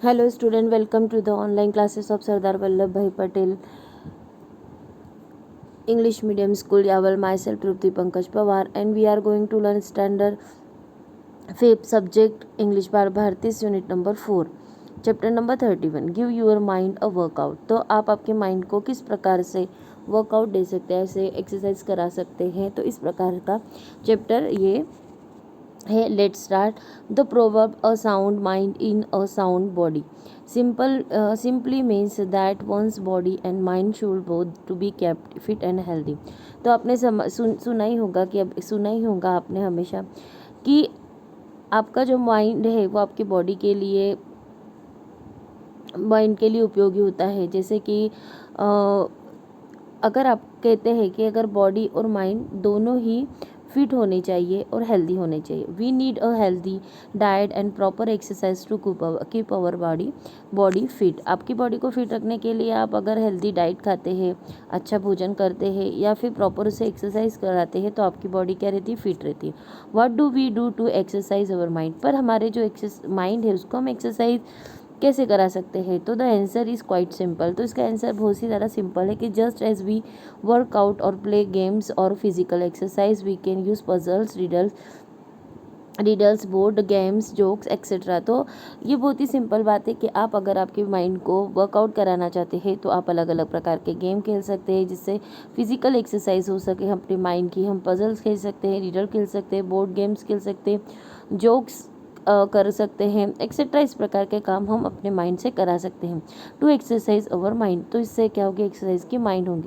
Hello student, welcome to the online classes of Sardar Vallabhbhai Patel English Medium School, Yaval. Myself Trupti Pankaj Pawar, and we are going to learn standard 5th subject English बार भारतीय unit number 4 chapter number 31 give your mind a workout. तो आप आपके mind को किस प्रकार से workout दे सकते हैं, ऐसे एक्सरसाइज करा सकते हैं। तो इस प्रकार का चैप्टर ये है। Let start the proverb a sound mind in a sound body simply means that one's body and mind should both to be kept fit and healthy. तो आपने सुना ही होगा कि अब सुना ही होगा आपने हमेशा कि आपका जो माइंड है वो आपकी बॉडी के लिए उपयोगी होता है। जैसे कि अगर आप कहते हैं कि अगर बॉडी और माइंड दोनों ही फिट होने चाहिए और हेल्दी होने चाहिए। We need a healthy diet and proper exercise to keep our body fit. आपकी बॉडी को फिट रखने के लिए आप अगर हेल्दी डाइट खाते हैं, अच्छा भोजन करते हैं या फिर प्रॉपर उसे एक्सरसाइज कराते हैं तो आपकी बॉडी क्या रहती है, फिट रहती है। What do we do to exercise our mind. पर हमारे जो माइंड है उसको हम एक्सरसाइज कैसे करा सकते हैं। तो the answer is quite simple. तो इसका आंसर बहुत ही ज़्यादा सिंपल है कि just as we work out और प्ले गेम्स और physical exercise we can use puzzles, riddles, board games, jokes etcetera. तो ये बहुत ही सिंपल बात है कि आप अगर आपके माइंड को वर्कआउट कराना चाहते हैं तो आप अलग अलग प्रकार के गेम खेल सकते हैं जिससे फिजिकल एक्सरसाइज हो सके अपने माइंड की। हम पजल्स खेल सकते हैं, रिडल खेल सकते हैं, बोर्ड गेम्स खेल सकते हैं, जोक्स कर सकते हैं एक्सेट्रा। इस प्रकार के काम हम अपने माइंड से करा सकते हैं टू एक्सरसाइज अवर माइंड। तो इससे क्या होगी, एक्सरसाइज की माइंड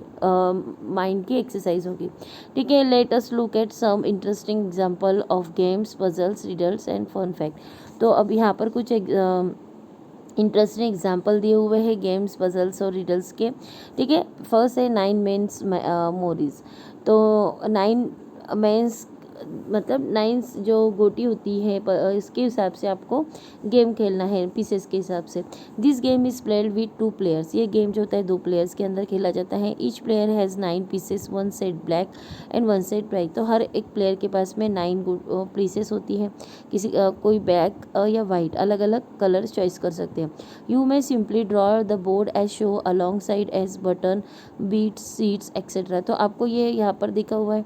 की एक्सरसाइज होगी। ठीक है, let us look at some interesting example of games, puzzles, riddles and fun fact. तो अब यहाँ पर कुछ इंटरेस्टिंग एग्जाम्पल दिए हुए हैं गेम्स, पजल्स और रिडल्स के। ठीक है, फर्स्ट है 9 मेंस मोरीज। तो 9 मेंस मतलब 9 जो गोटी होती है इसके हिसाब से आपको गेम खेलना है, पीसेस के हिसाब से। This game is played with 2 players. ये गेम जो होता है 2 प्लेयर्स के अंदर खेला जाता है। Each player has 9 pieces, 1 set black and 1 set white. तो हर एक प्लेयर के पास में 9 पीसेस होती है। कोई ब्लैक या वाइट अलग अलग कलर चॉइस कर सकते हैं। You may simply draw the board as show alongside as button, beads, seeds etcetera. तो आपको ये यहाँ पर दिखा हुआ है,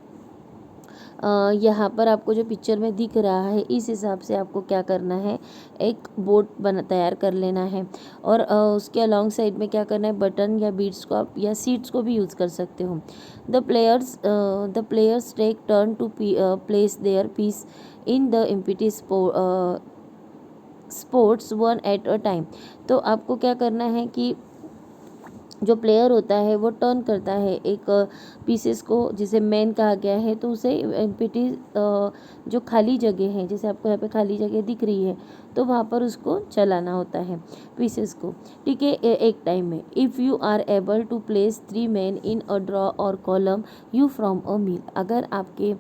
यहाँ पर आपको जो पिक्चर में दिख रहा है इस हिसाब से आपको क्या करना है, एक बोर्ड तैयार कर लेना है। और उसके अलॉन्ग साइड में क्या करना है, बटन या बीट्स को आप या सीट्स को भी यूज़ कर सकते हो। The players take turn to place their piece in the empty spots one at a time. तो आपको क्या करना है कि जो प्लेयर होता है वो टर्न करता है एक पीसेस को, जिसे मैन कहा गया है। तो उसे एम्प्टी जो खाली जगह है, जैसे आपको यहाँ पे खाली जगह दिख रही है, तो वहाँ पर उसको चलाना होता है पीसेस को। ठीक है, एक टाइम में। If you are able to place 3 man in a row or column you form a mill. अगर आपके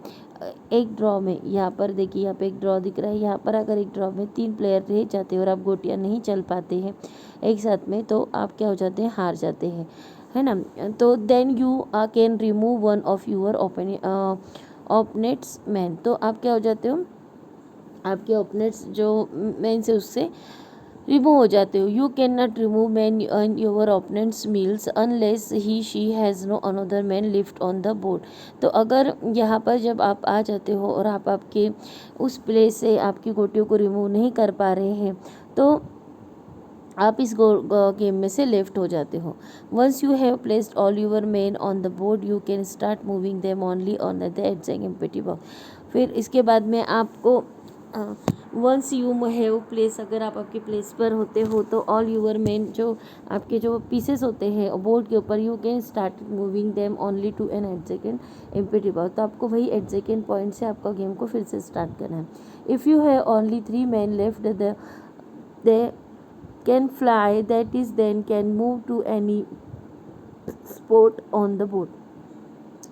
एक ड्रॉ में, यहाँ पर देखिए यहाँ पे एक ड्रॉ दिख रहा है, यहाँ पर अगर एक ड्रॉ में 3 प्लेयर रह जाते हैं और आप गोटियाँ नहीं चल पाते हैं एक साथ में, तो आप क्या हो जाते हैं, हार जाते हैं, है ना। तो then you can remove one of your opponents man. तो आप क्या हो जाते हो, आपके ओपोनेट्स जो मैन से उससे रिमूव हो जाते हो। You can not remove man in your opponent's mills unless he she has no another man left on the board. तो अगर यहाँ पर जब आप आ जाते हो और आप आपके उस प्लेस से आपकी गोटियों को रिमूव नहीं कर पा रहे हैं तो आप इस गेम में से लेफ्ट हो जाते हो। Once you have placed all your men on the board you can start moving them only on the exact empty box. फिर इसके बाद में आपको वंस यू हैव प्लेस, अगर आप आपके प्लेस पर होते हो तो ऑल यूर मेन जो आपके जो पीसेस होते हैं बोर्ड के ऊपर, you can start moving them only to an exact empty box. तो आपको वही एग्जैक्ट पॉइंट से आपका गेम को फिर से स्टार्ट करना है। If you have only 3 man left they can fly, that is then can move to any spot on the board।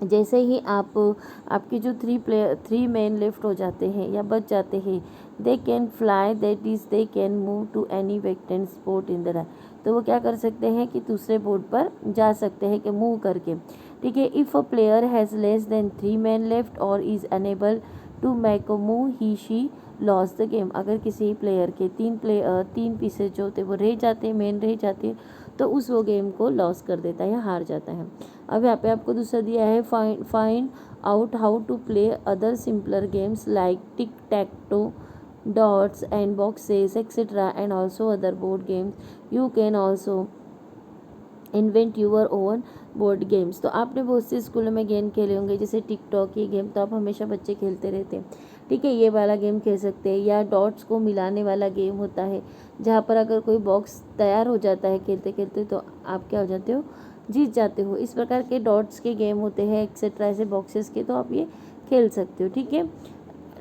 जैसे ही आप आपके जो 3 मैन लेफ्ट हो जाते हैं या बच जाते हैं, they can fly, that is they can move to any vacant spot in the. तो वो क्या कर सकते हैं कि दूसरे बोर्ड पर जा सकते हैं कि मूव करके। ठीक है, if a player has less than 3 man left और is unable to make a move he she loss the game. अगर किसी प्लेयर के तीन पीसेस जो होते हैं वो रह जाते हैं, मेन रह जाते हैं, तो उस वो गेम को लॉस कर देता है या हार जाता है। अब यहाँ पे आपको दूसरा दिया है, find out how to play other simpler games like tic tac toe, dots and boxes etcetera and also other board games. You can also invent your own board games. तो आपने बहुत से स्कूलों में गेम खेले होंगे, जैसे टिकटॉक, ये गेम तो आप हमेशा बच्चे खेलते रहते हैं, ठीक है, ये वाला गेम खेल सकते हैं। या डॉट्स को मिलाने वाला गेम होता है, जहाँ पर अगर कोई बॉक्स तैयार हो जाता है खेलते खेलते, तो आप क्या हो जाते हो, जीत जाते हो। इस प्रकार के डॉट्स के गेम होते हैं, एक्सेट्रा ऐसे बॉक्सेस के, तो आप ये खेल सकते हो, ठीक है।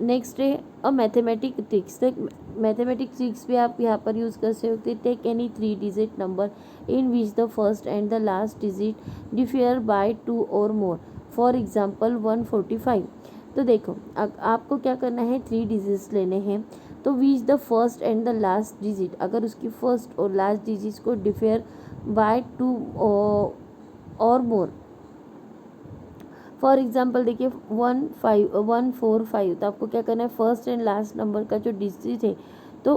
नेक्स्ट है अ मैथमेटिक ट्रिक्स। तो मैथमेटिक ट्रिक्स भी आप यहाँ पर यूज़ कर सकते हो। Take any 3 digit number in which the first and the last digit differ by 2 or more, for example 145। तो देखो आपको क्या करना है, 3 डिजिट्स लेने हैं, तो विच the first and the last digit, अगर उसकी फर्स्ट और लास्ट डिजिट्स को डिफेयर bye 2 or more, for example देखिए 145, तो आपको क्या करना है, फर्स्ट एंड लास्ट नंबर का जो डिजिट है तो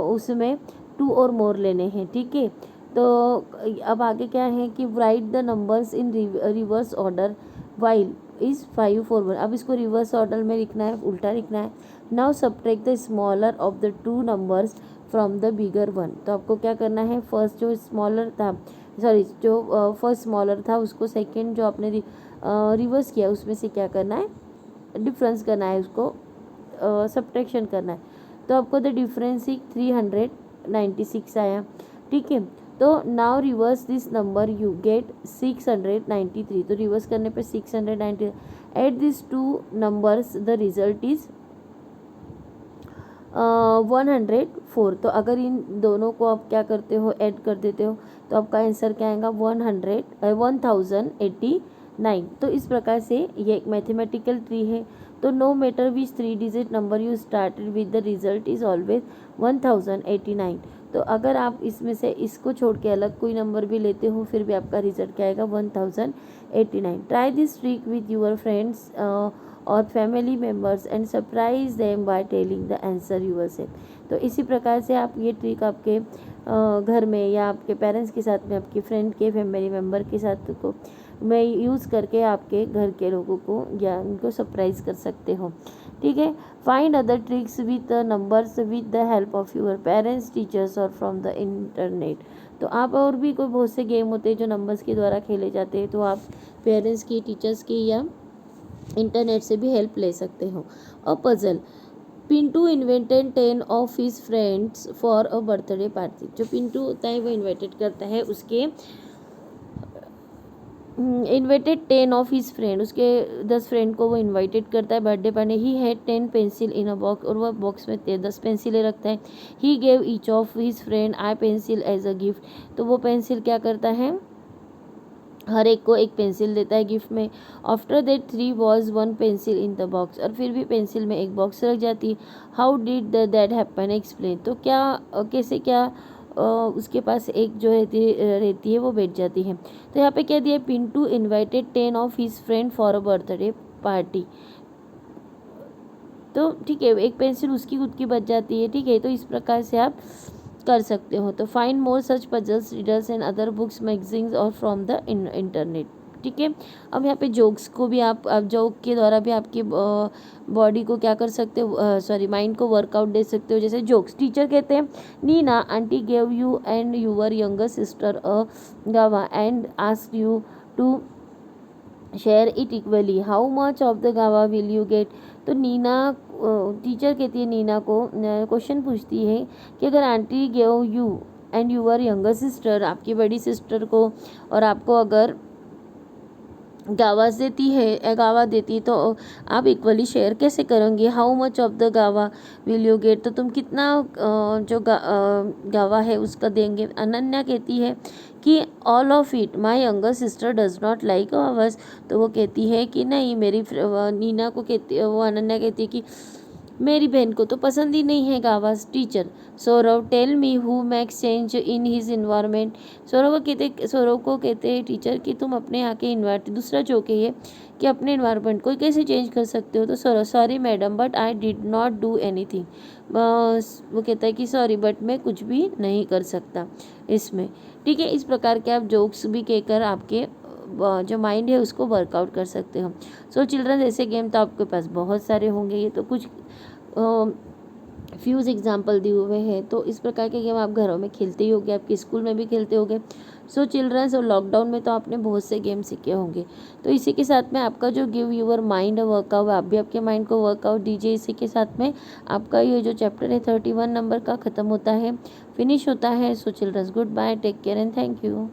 उसमें 2 और मोर लेने हैं, ठीक है। तो अब आगे क्या है कि right the numbers in reverse order while is 541। अब इसको रिवर्स ऑर्डर में लिखना है, उल्टा लिखना है। Now subtract the smaller of the 2 numbers from the bigger one. तो आपको क्या करना है, फर्स्ट जो स्मॉलर था, सॉरी जो फर्स्ट स्मॉलर था उसको सेकेंड जो आपने रिवर्स किया उसमें से क्या करना है, डिफरेंस करना है, उसको सब्ट्रैक्शन करना है। तो आपको द डिफरेंस ही 396 आया, ठीक है। तो now reverse this number you get 693। तो रिवर्स करने पे 690, at this 2 numbers the result is 104। तो अगर इन दोनों को आप क्या करते हो, ऐड कर देते हो, तो आपका आंसर क्या आएगा, 1089। तो इस प्रकार से ये एक मैथमेटिकल ट्री है। तो no matter which 3 digit number you started with the result is always 1089। तो अगर आप इसमें से इसको छोड़ के अलग कोई नंबर भी लेते हो, फिर भी आपका रिजल्ट क्या आएगा, 1089। Try this trick with your friends और family members and surprise them by telling the answer yourself. तो इसी प्रकार से आप ये ट्रिक आपके घर में या आपके पेरेंट्स के साथ में, आपके फ्रेंड के फैमिली मेम्बर के साथ को में यूज़ करके आपके घर के लोगों को या उनको सरप्राइज कर सकते हो, ठीक है। Find other tricks with the numbers with the help of your parents, teachers और फ्रॉम द इंटरनेट। तो आप और भी कोई बहुत से गेम होते हैं जो नंबर्स के द्वारा खेले जाते हैं, तो आप पेरेंट्स की, टीचर्स की या इंटरनेट से भी हेल्प ले सकते हो। A puzzle, Pintu invented 10 of his friends for a birthday party. जो पिंटू होता है वो इन्वाइटेड करता है उसके इन्वाइटेड 10 ऑफ हिज फ्रेंड, उसके 10 फ्रेंड को वो इन्वाइटेड करता है birthday party. He had 10 pencil in a box, और वह बॉक्स में 10 पेंसिलें रखता है। He gave each of his friend a pencil as a gift. तो वो पेंसिल क्या करता है, हर एक को एक पेंसिल देता है गिफ्ट में। After that 3 was 1 pencil in the box, और फिर भी पेंसिल में एक बॉक्स रख जाती है। How did that happen, explain. तो क्या कैसे क्या उसके पास एक जो रहती है वो बैठ जाती है। तो यहाँ पे क्या दिया, Pintu invited 10 of his friend for a birthday party. तो ठीक है, एक पेंसिल उसकी खुद की बच जाती है, ठीक है। तो इस प्रकार से आप कर सकते हो। तो find more such puzzles, readers and other books, magazines और फ्रॉम द इंटरनेट, ठीक है। अब यहाँ पे जोक्स को भी आप जोक के द्वारा भी आपकी बॉडी को क्या कर सकते हो, सॉरी माइंड को वर्कआउट दे सकते हो। जैसे जोक्स, टीचर कहते हैं, Neena aunty gave you and your younger sister a guava and asked you to share it equally, how much of the guava will you get. तो नीना, टीचर कहती है नीना को, क्वेश्चन पूछती है कि अगर aunty gave you and your younger sister, आपकी बड़ी सिस्टर को और आपको अगर गावा देती है, तो आप इक्वली शेयर कैसे करोगे। How much of the guava will you get, तो तुम कितना जो गावा है उसका देंगे। अनन्या कहती है कि all of it, my younger sister does not like guavas. तो वो कहती है कि नहीं, मेरी नीना को कहती है, वो अनन्या कहती है कि मेरी बहन को तो पसंद ही नहीं है गावा। Teacher Saurav tell me who makes change in his environment. Saurav को कहते हैं टीचर कि तुम अपने यहाँ के इन्वायरमेंट, दूसरा जो कि है कि अपने इन्वायरमेंट को कैसे चेंज कर सकते हो। तो Saurav sorry madam but I did not do anything. वो कहता है कि सॉरी बट मैं कुछ भी नहीं कर सकता इसमें। ठीक है, इस प्रकार के आप जोक्स भी कहकर आपके जो माइंड है उसको वर्कआउट कर सकते हो। सो चिल्ड्रन ऐसे गेम तो आपके पास बहुत सारे होंगे, ये तो कुछ फ्यूज एग्जाम्पल दिए हुए हैं। तो इस प्रकार के गेम आप घरों में खेलते ही होगे, आपके स्कूल में भी खेलते होगे। सो चिल्ड्रंस, और लॉकडाउन में तो आपने बहुत से गेम सीखे होंगे। तो इसी के साथ में आपका जो गिव यूर माइंड वर्कआउट, आप भी आपके माइंड को वर्कआउट दीजिए। इसी के साथ में आपका ये जो चैप्टर है 31 नंबर का ख़त्म होता है, फिनिश होता है। So children's, good bye, take care and thank you.